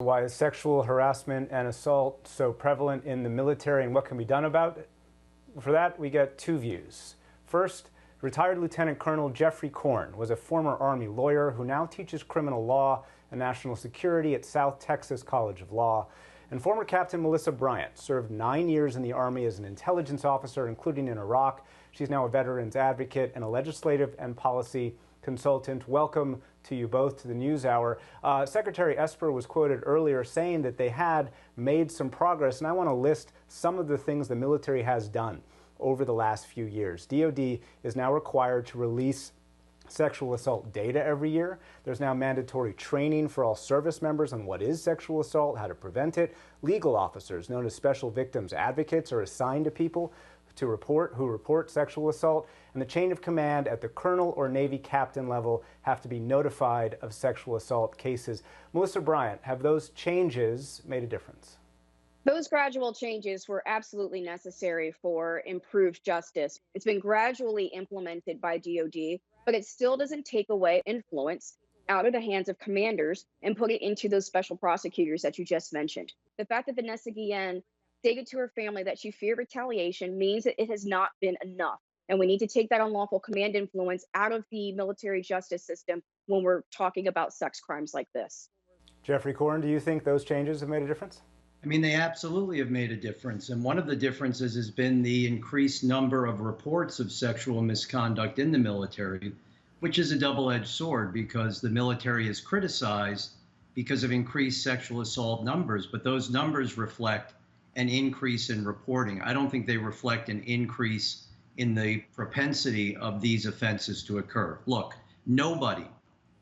Why is sexual harassment and assault so prevalent in the military, and what can be done about it? For that, we get two views. First, retired Lieutenant Colonel Geoffrey Corn was a former Army lawyer who now teaches criminal law and national security at South Texas College of Law. And former Captain Melissa Bryant served 9 years in the Army as an intelligence officer, including in Iraq. She's now a veterans advocate and a legislative and policy consultant. Welcome to you both to the NewsHour. Secretary Esper was quoted earlier saying that they had made some progress, and I want to list some of the things the military has done over the last few years. DoD is now required to release sexual assault data every year. There's now mandatory training for all service members on what is sexual assault, how to prevent it. Legal officers, known as special victims advocates, are assigned to people who report sexual assault, and the chain of command at the colonel or Navy captain level have to be notified of sexual assault cases. Melissa Bryant, have those changes made a difference? Those gradual changes were absolutely necessary for improved justice. It's been gradually implemented by DoD, but it still doesn't take away influence out of the hands of commanders and put it into those special prosecutors that you just mentioned. The fact that Vanessa Guillen stated to her family that she feared retaliation means that it has not been enough. And we need to take that unlawful command influence out of the military justice system when we're talking about sex crimes like this. Geoffrey Corn, do you think those changes have made a difference? I mean, they absolutely have made a difference. And one of the differences has been the increased number of reports of sexual misconduct in the military, which is a double-edged sword because the military is criticized because of increased sexual assault numbers, but those numbers reflect an increase in reporting. I don't think they reflect an increase in the propensity of these offenses to occur. Look, nobody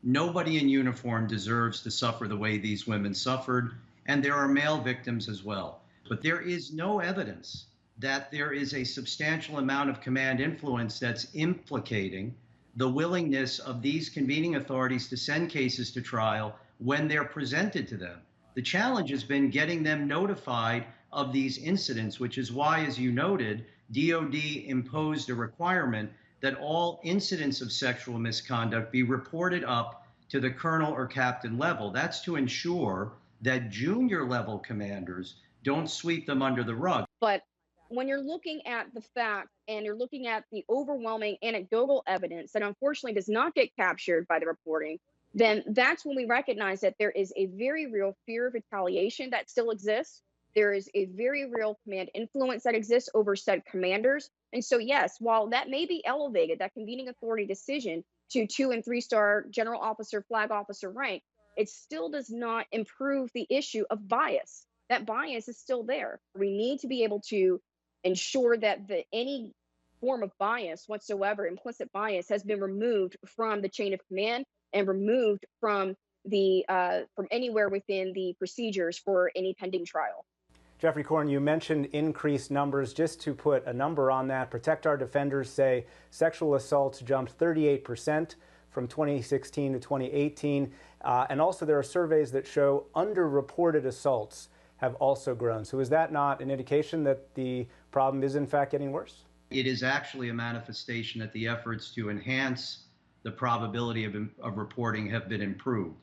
in uniform deserves to suffer the way these women suffered, and there are male victims as well. But there is no evidence that there is a substantial amount of command influence that's implicating the willingness of these convening authorities to send cases to trial when they're presented to them. The challenge has been getting them notified of these incidents, which is why, as you noted, DoD imposed a requirement that all incidents of sexual misconduct be reported up to the colonel or captain level. That's to ensure that junior level commanders don't sweep them under the rug. But when you're looking at the facts and you're looking at the overwhelming anecdotal evidence that unfortunately does not get captured by the reporting, then that's when we recognize that there is a very real fear of retaliation that still exists. There is a very real command influence that exists over said commanders. And so, yes, while that may be elevated, that convening authority decision to 2- and 3-star general officer, flag officer rank, it still does not improve the issue of bias. That bias is still there. We need to be able to ensure that any form of bias whatsoever, implicit bias, has been removed from the chain of command and removed from anywhere within the procedures for any pending trial. Geoffrey Corn, you mentioned increased numbers. Just to put a number on that, Protect Our Defenders say sexual assaults jumped 38% from 2016 to 2018. And also there are surveys that show underreported assaults have also grown. So is that not an indication that the problem is in fact getting worse? It is actually a manifestation that the efforts to enhance the probability of reporting have been improved.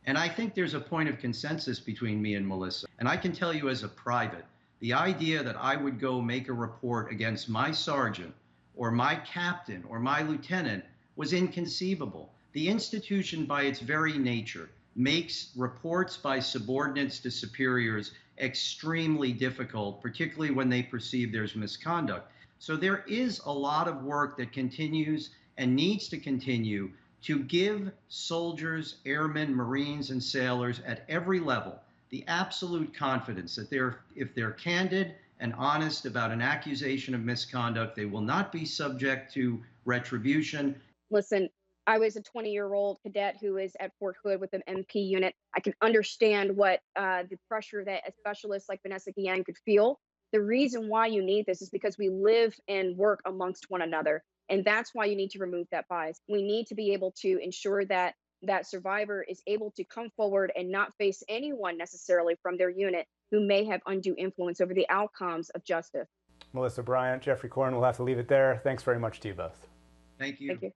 And I think there's a point of consensus between me and Melissa. And I can tell you as a private, the idea that I would go make a report against my sergeant or my captain or my lieutenant was inconceivable. The institution, by its very nature, makes reports by subordinates to superiors extremely difficult, particularly when they perceive there's misconduct. So there is a lot of work that continues and needs to continue to give soldiers, airmen, Marines, and sailors at every level the absolute confidence that if they're candid and honest about an accusation of misconduct, they will not be subject to retribution. Listen, I was a 20-year-old cadet who is at Fort Hood with an MP unit. I can understand what the pressure that a specialist like Vanessa Guillen could feel. The reason why you need this is because we live and work amongst one another. And that's why you need to remove that bias. We need to be able to ensure that that survivor is able to come forward and not face anyone necessarily from their unit who may have undue influence over the outcomes of justice. Melissa Bryant, Geoffrey Corn, we'll have to leave it there. Thanks very much to you both. Thank you. Thank you.